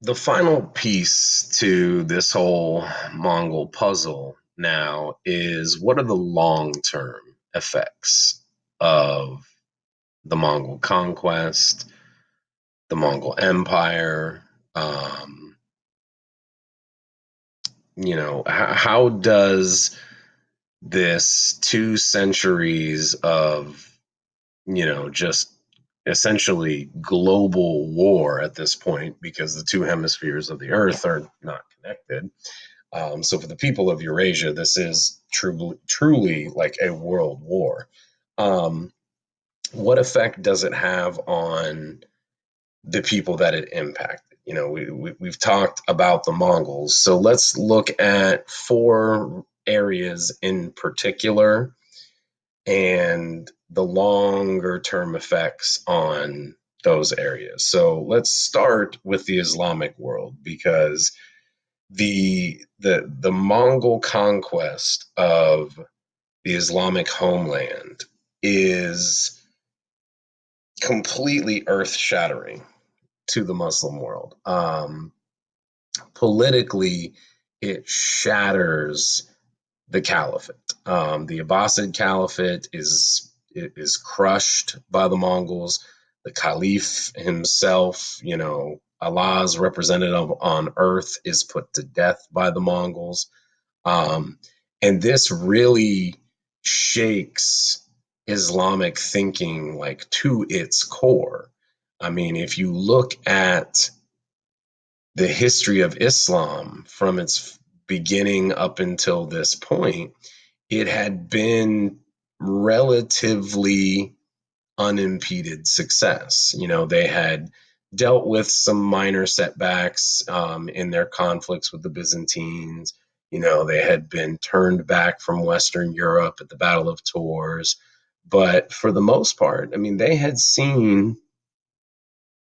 The final piece to this whole Mongol puzzle now is what are the long term effects of the Mongol conquest, the Mongol Empire? Um, how does this 2 centuries of, just essentially global war at this point, because the two hemispheres of the earth are not connected. So for the people of Eurasia, this is truly like a world war. Um, what effect does it have on the people that it impacted? We've talked about the Mongols, so let's look at 4 areas in particular and the longer term effects on those areas. So let's start with the Islamic world because the Mongol conquest of the Islamic homeland is completely earth-shattering to the Muslim world. Politically, it shatters the caliphate. The Abbasid Caliphate is crushed by the Mongols. The Caliph himself, Allah's representative on earth, is put to death by the Mongols. Um, and this really shakes Islamic thinking like to its core. I mean, if you look at the history of Islam from its beginning up until this point, it had been relatively unimpeded success. They had dealt with some minor setbacks in their conflicts with the Byzantines. They had been turned back from Western Europe at the Battle of Tours. But for the most part, I mean, they had seen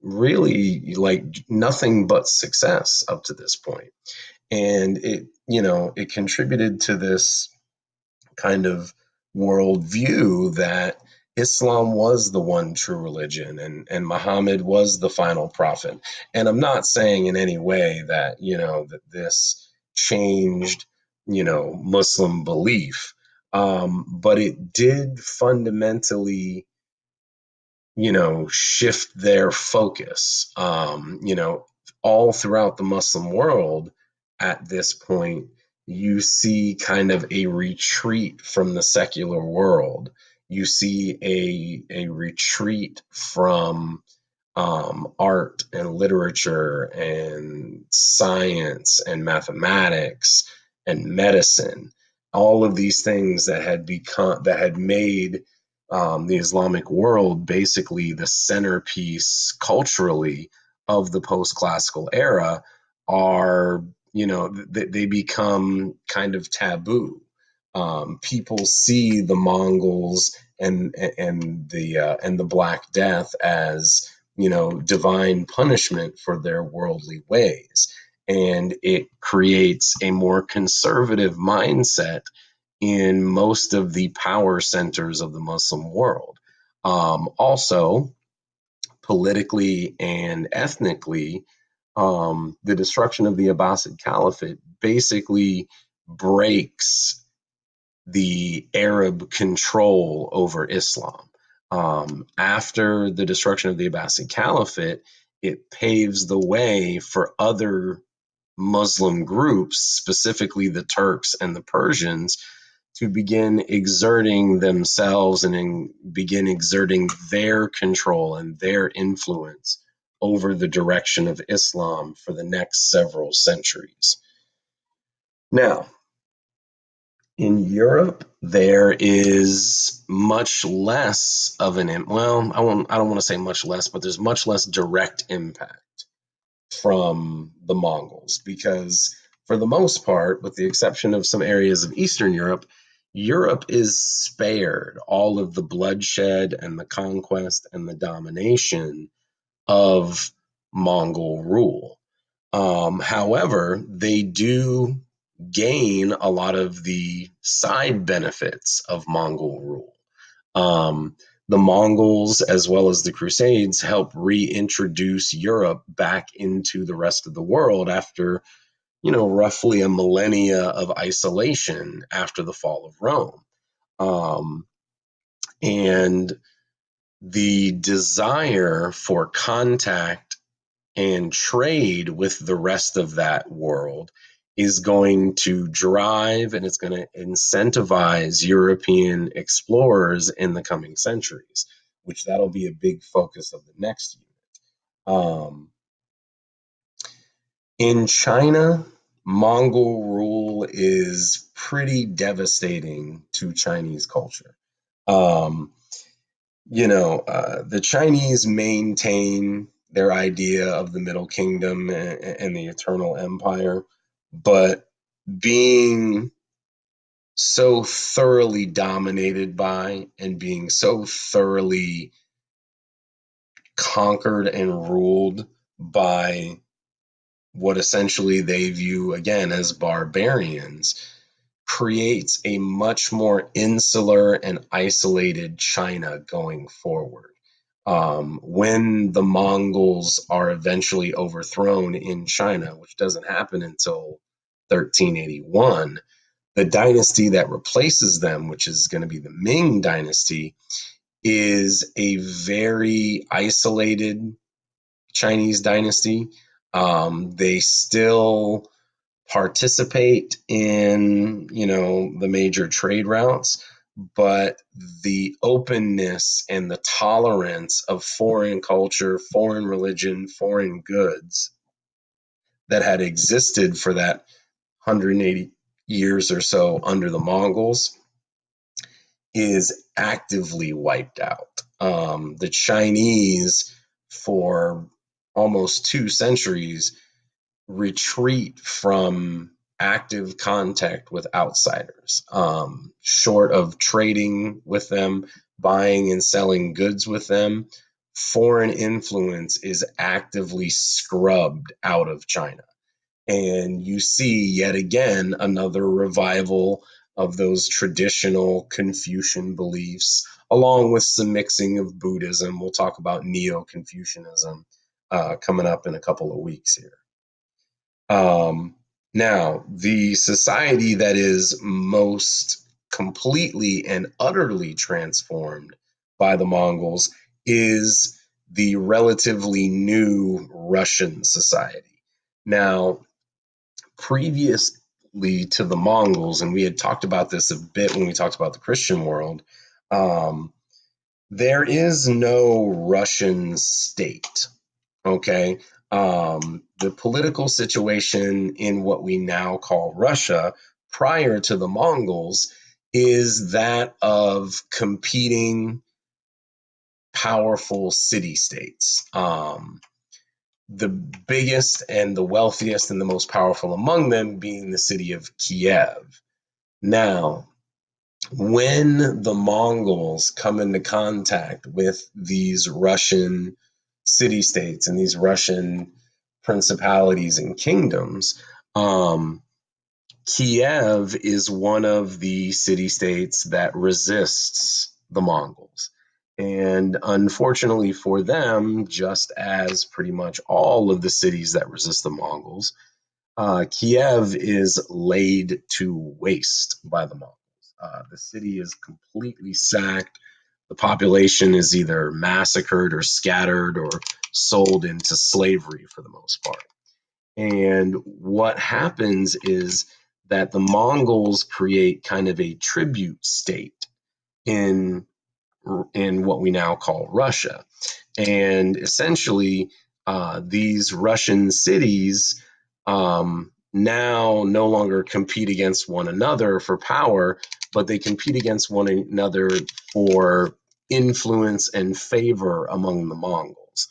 really like nothing but success up to this point. And it contributed to this kind of worldview that Islam was the one true religion and Muhammad was the final prophet. And I'm not saying in any way that, that this changed, Muslim belief. But it did fundamentally, shift their focus. All throughout the Muslim world at this point, you see kind of a retreat from the secular world. You see a retreat from art and literature and science and mathematics and medicine, all of these things that had made the Islamic world basically the centerpiece culturally of the post-classical era are, they become kind of taboo. People see the Mongols and the Black Death as, divine punishment for their worldly ways. And it creates a more conservative mindset in most of the power centers of the Muslim world. Also, politically and ethnically, the destruction of the Abbasid Caliphate basically breaks the Arab control over Islam. After the destruction of the Abbasid Caliphate, it paves the way for other Muslim groups, specifically the Turks and the Persians, to begin exerting themselves and begin exerting their control and their influence over the direction of Islam for the next several centuries. Now, in Europe, there is much less of well, I don't want to say much less, but there's much less direct impact from the Mongols because, for the most part, with the exception of some areas of Eastern Europe, Europe is spared all of the bloodshed and the conquest and the domination of Mongol rule. However, they do gain a lot of the side benefits of Mongol rule. Um, The Mongols, as well as the Crusades, helped reintroduce Europe back into the rest of the world after, roughly a millennia of isolation after the fall of Rome. Um, and the desire for contact and trade with the rest of that world is going to drive and it's going to incentivize European explorers in the coming centuries, which that'll be a big focus of the next year. In China, Mongol rule is pretty devastating to Chinese culture. Um, the Chinese maintain their idea of the Middle Kingdom and the Eternal Empire, but being so thoroughly dominated by and being so thoroughly conquered and ruled by what essentially they view again as barbarians creates a much more insular and isolated China going forward. When the Mongols are eventually overthrown in China, which doesn't happen until 1381, the dynasty that replaces them, which is going to be the Ming dynasty, is a very isolated Chinese dynasty. They still participate in, the major trade routes, but the openness and the tolerance of foreign culture, foreign religion, foreign goods that had existed for that 180 years or so under the Mongols is actively wiped out. The Chinese, for almost 2 centuries, retreat from active contact with outsiders, short of trading with them, buying and selling goods with them. Foreign influence is actively scrubbed out of China. And you see yet again another revival of those traditional Confucian beliefs, along with some mixing of Buddhism. We'll talk about Neo Confucianism coming up in a couple of weeks here. Now, the society that is most completely and utterly transformed by the Mongols is the relatively new Russian society. Now, previously to the Mongols, and we had talked about this a bit when we talked about the Christian world, um, there is no Russian state. Okay. The political situation in what we now call Russia prior to the Mongols is that of competing powerful city states. The biggest and the wealthiest and the most powerful among them being the city of Kiev. Now, when the Mongols come into contact with these Russian city states and these Russian principalities and kingdoms, Kiev is one of the city states that resists the Mongols. And unfortunately for them, just as pretty much all of the cities that resist the Mongols, Kiev is laid to waste by the Mongols. The city is completely sacked. The population is either massacred or scattered or sold into slavery for the most part. And what happens is that the Mongols create kind of a tribute state in what we now call Russia. And essentially, these Russian cities now no longer compete against one another for power, but they compete against one another for influence and favor among the Mongols.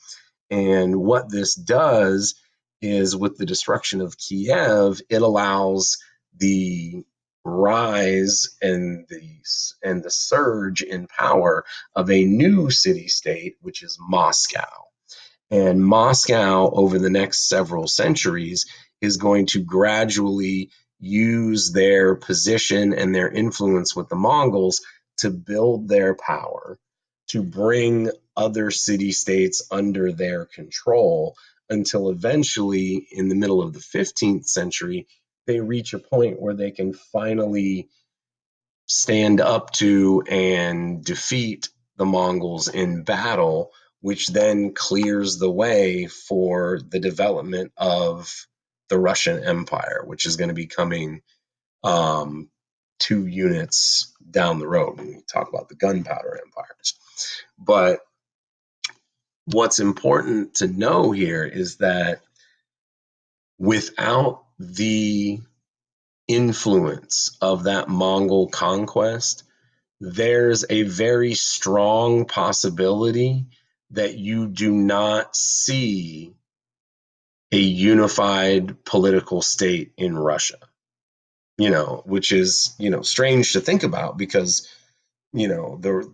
And what this does is, with the destruction of Kiev, it allows the rise and the surge in power of a new city state, which is Moscow. And Moscow, over the next several centuries, is going to gradually use their position and their influence with the Mongols to build their power, to bring other city states under their control until eventually, in the middle of the 15th century, they reach a point where they can finally stand up to and defeat the Mongols in battle, which then clears the way for the development of the Russian Empire, which is going to be coming um, 2 units down the road when we talk about the gunpowder empires. But what's important to know here is that without the influence of that Mongol conquest, there's a very strong possibility that you do not see a unified political state in Russia, which is, strange to think about because, the,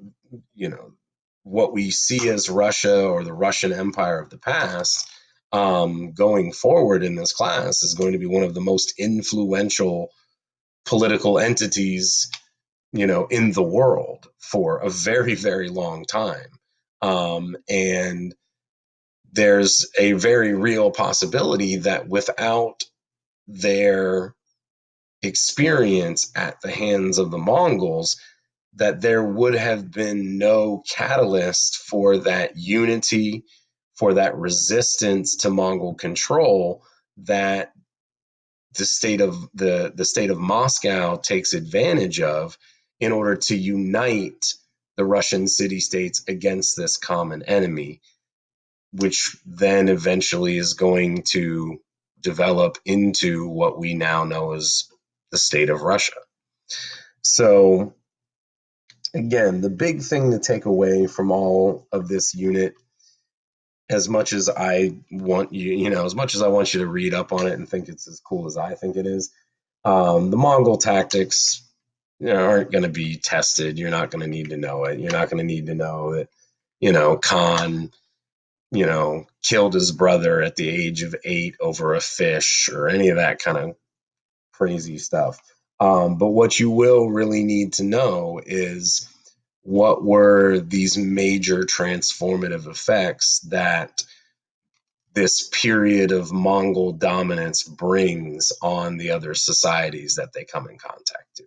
what we see as Russia or the Russian Empire of the past, going forward in this class is going to be one of the most influential political entities in the world for a very, very long time. And there's a very real possibility that without their experience at the hands of the Mongols, that there would have been no catalyst for that unity, for that resistance to Mongol control that the state of Moscow takes advantage of in order to unite the Russian city states against this common enemy, which then eventually is going to develop into what we now know as the state of Russia. So again, the big thing to take away from all of this unit, as much as I want as much as I want you to read up on it and think it's as cool as I think it is, the Mongol tactics, aren't going to be tested. You're not going to need to know it. You're not going to need to know that, Khan, killed his brother at the age of 8 over a fish or any of that kind of crazy stuff. But what you will really need to know is what were these major transformative effects that this period of Mongol dominance brings on the other societies that they come in contact to.